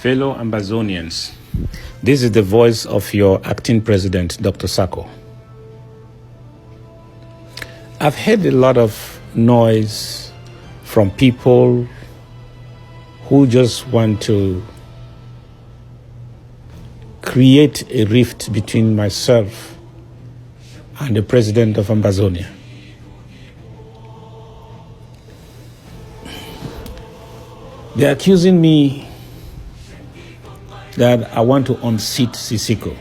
Fellow Ambazonians, this is the voice of your acting president, Dr. Sako. I've heard a lot of noise from people who just want to create a rift between myself and the president of Ambazonia. They're accusing me that I want to unseat Sisiko.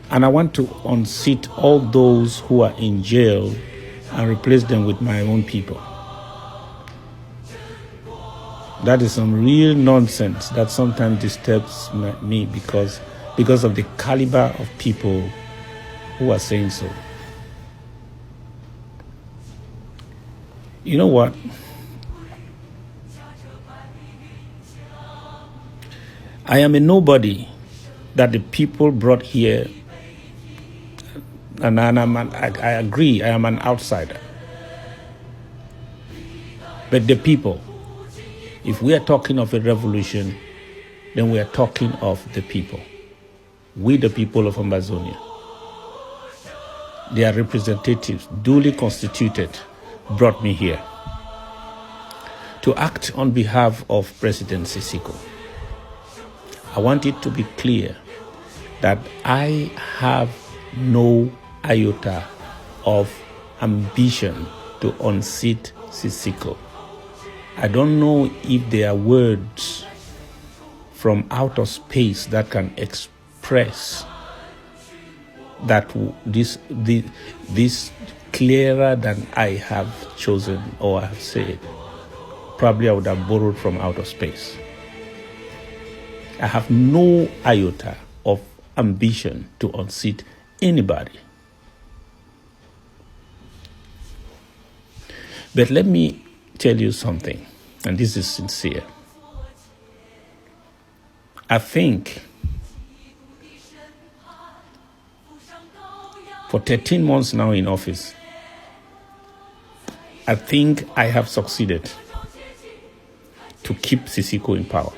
And I want to unseat all those who are in jail and replace them with my own people. That is some real nonsense that sometimes disturbs me because of the caliber of people who are saying so. You know what? I am a nobody that the people brought here, and I agree, I am an outsider. But the people, if we are talking of a revolution, then we are talking of the people. We, the people of Ambazonia. Their representatives, duly constituted, brought me here to act on behalf of President Sisiko. I want it to be clear that I have no iota of ambition to unseat Sisiko. I don't know if there are words from outer space that can express that this clearer than I have chosen or I have said. Probably I would have borrowed from outer space. I have no iota of ambition to unseat anybody. But let me tell you something, and this is sincere. I think for 13 months now in office, I think I have succeeded to keep Sisiko in power.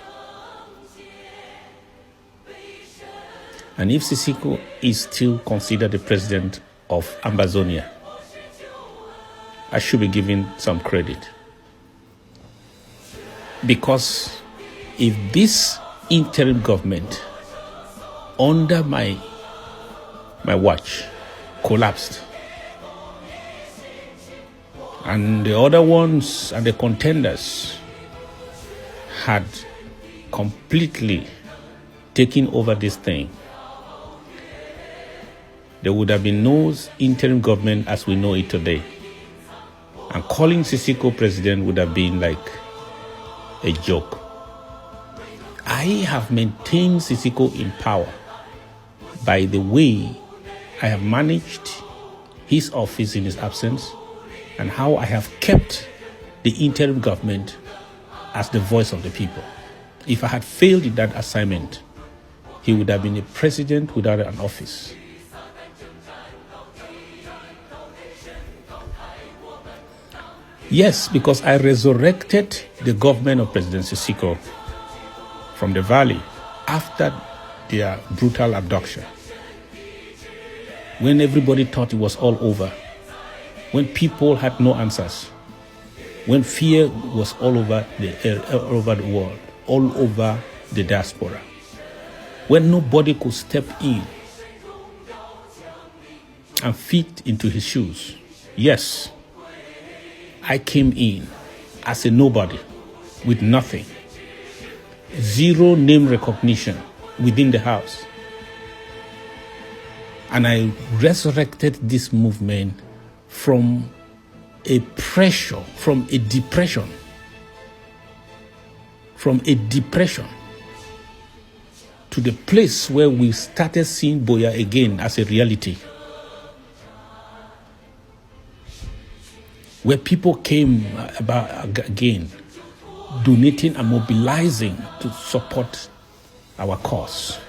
And if Sisiko is still considered the president of Ambazonia, I should be given some credit. Because if this interim government under my watch collapsed, and the other ones and the contenders had completely taken over this thing, there would have been no interim government as we know it today. And calling Sisiko president would have been like a joke. I have maintained Sisiko in power by the way I have managed his office in his absence and how I have kept the interim government as the voice of the people. If I had failed in that assignment, he would have been a president without an office. Yes, because I resurrected the government of President Sisiko from the valley after their brutal abduction. When everybody thought it was all over, when people had no answers, when fear was all over the world, all over the diaspora, when nobody could step in and fit into his shoes. Yes, I came in as a nobody with nothing, zero name recognition within the house. And I resurrected this movement from a pressure, from a depression, to the place where we started seeing Boya again as a reality. Where people came about again, donating and mobilizing to support our cause.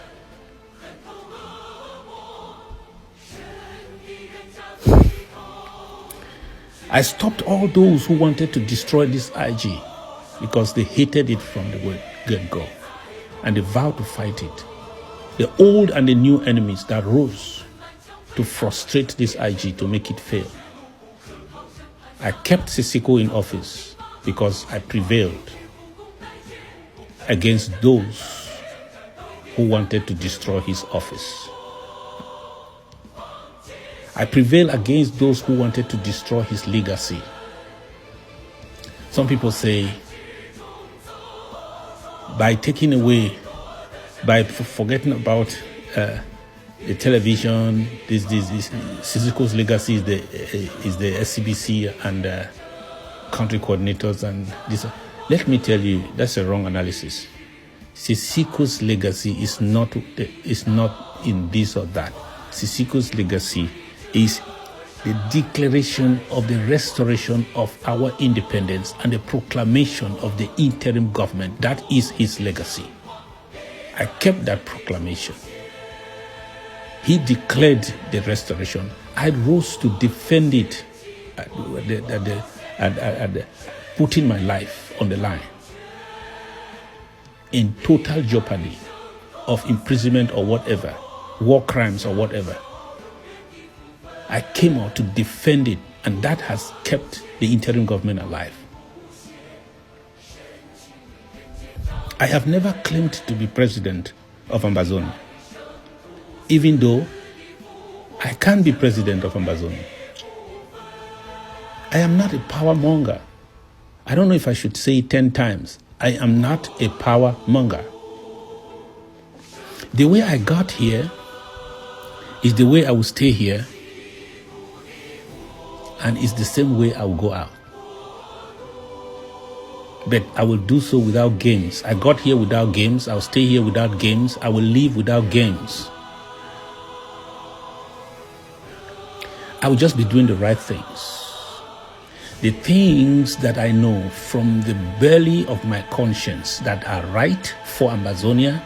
I stopped all those who wanted to destroy this IG. because they hated it from the get-go, and they vowed to fight it. The old and the new enemies that rose to frustrate this IG to make it fail. I kept Sisiko in office because I prevailed against those who wanted to destroy his office. I prevailed against those who wanted to destroy his legacy. Some people say, by taking away, by forgetting about the television, this Sisiko's legacy is the SCBC and country coordinators and this. Let me tell you, that's a wrong analysis. Sisiko's legacy is not in this or that. Sisiko's legacy is the declaration of the restoration of our independence and the proclamation of the interim government. That is his legacy. I kept that proclamation. He declared the restoration. I rose to defend it, putting my life on the line, in total jeopardy of imprisonment or whatever, war crimes or whatever. I came out to defend it, and that has kept the interim government alive. I have never claimed to be president of Ambazonia, even though I can be president of Ambazonia. I am not a power monger. I don't know if I should say it 10 times. I am not a power monger. The way I got here is the way I will stay here, and it's the same way I will go out. But I will do so without games. I got here without games. I will stay here without games. I will leave without games. I will just be doing the right things. The things that I know from the belly of my conscience that are right for Ambazonia,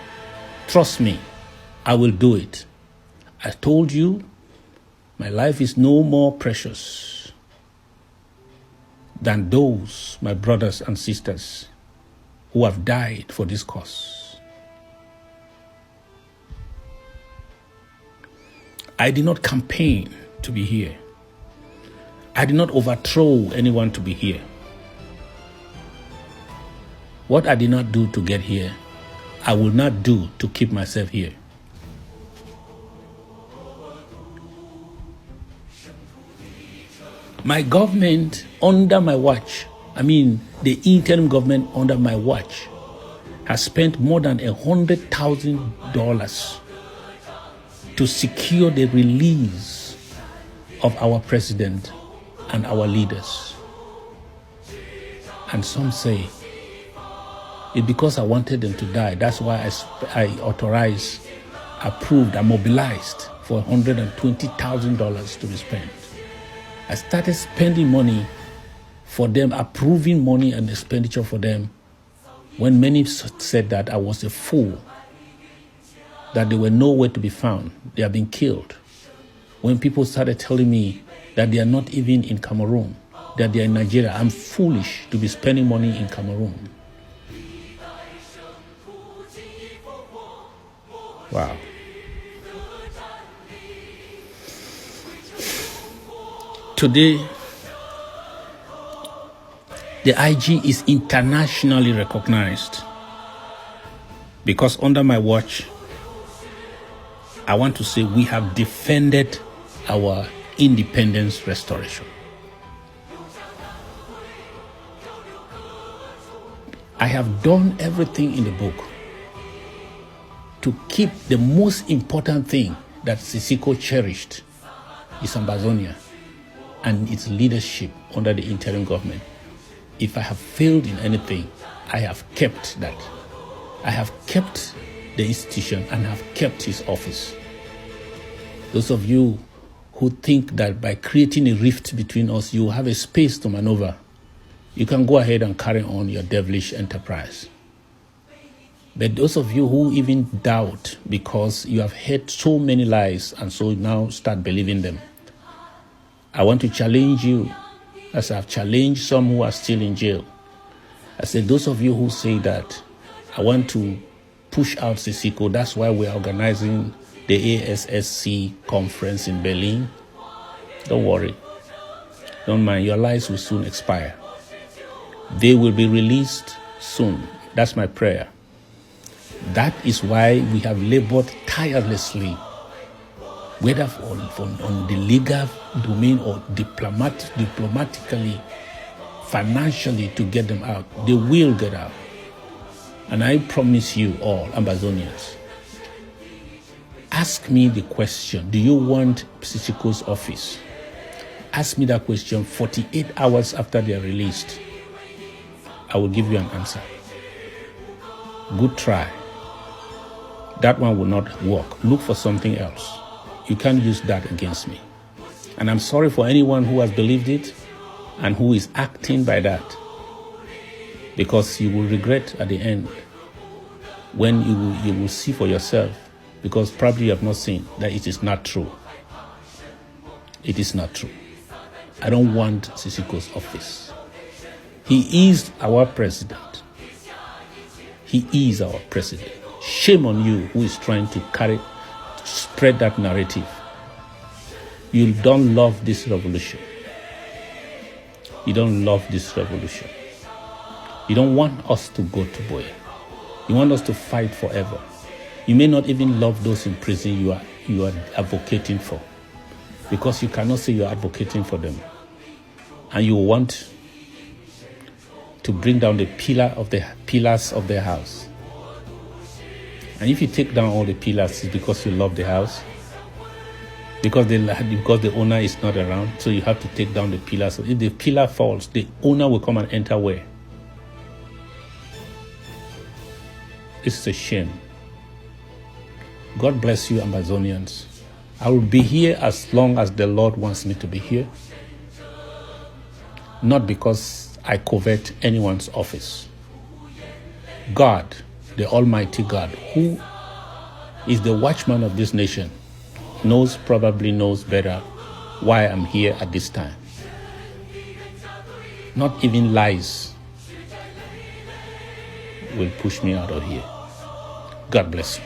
trust me, I will do it. I told you, my life is no more precious than those, my brothers and sisters, who have died for this cause. I did not campaign to be here. I did not overthrow anyone to be here. What I did not do to get here, I will not do to keep myself here. My government under my watch, the interim government under my watch, has spent more than $100,000 to secure the release of our president and our leaders. And some say it's because I wanted them to die. That's why I authorized, approved, and mobilized for $120,000 to be spent. I started spending money for them, approving money and expenditure for them, when many said that I was a fool, that they were nowhere to be found. They have been killed. When people started telling me that they are not even in Cameroon, that they are in Nigeria, I'm foolish to be spending money in Cameroon. Wow. Today, the IG is internationally recognized because under my watch, I want to say we have defended our independence restoration. I have done everything in the book to keep the most important thing that Sisiko cherished, is Ambazonia and its leadership under the interim government. If I have failed in anything, I have kept that. I have kept the institution and have kept his office. Those of you who think that by creating a rift between us, you have a space to maneuver, you can go ahead and carry on your devilish enterprise. But those of you who even doubt because you have heard so many lies and so now start believing them, I want to challenge you, as I've challenged some who are still in jail. I said, those of you who say that I want to push out Sisiko, that's why we're organizing the ASSC conference in Berlin. Don't worry. Don't mind. Your lives will soon expire. They will be released soon. That's my prayer. That is why we have labored tirelessly, whether on the legal domain or diplomatically, financially, to get them out. They will get out. And I promise you all, Ambazonians, ask me the question, do you want Sisiko's office? Ask me that question 48 hours after they are released. I will give you an answer. Good try. That one will not work. Look for something else. You can't use that against me. And I'm sorry for anyone who has believed it and who is acting by that, because you will regret at the end when you will see for yourself, because probably you have not seen that it is not true. It is not true. I don't want Sisiko's office. He is our president. He is our president. Shame on you who is trying to spread that narrative. You don't love this revolution. You don't love this revolution. You don't want us to go to Boye. You want us to fight forever. You may not even love those in prison you are advocating for, because you cannot say you are advocating for them. And you want to bring down the pillars of their house. And if you take down all the pillars, it's because you love the house. Because the owner is not around, so you have to take down the pillars. If the pillar falls, the owner will come and enter where? This is a shame. God bless you, Ambazonians. I will be here as long as the Lord wants me to be here. Not because I covet anyone's office. God, the Almighty God, who is the watchman of this nation, probably knows better why I'm here at this time. Not even lies will push me out of here. God bless you.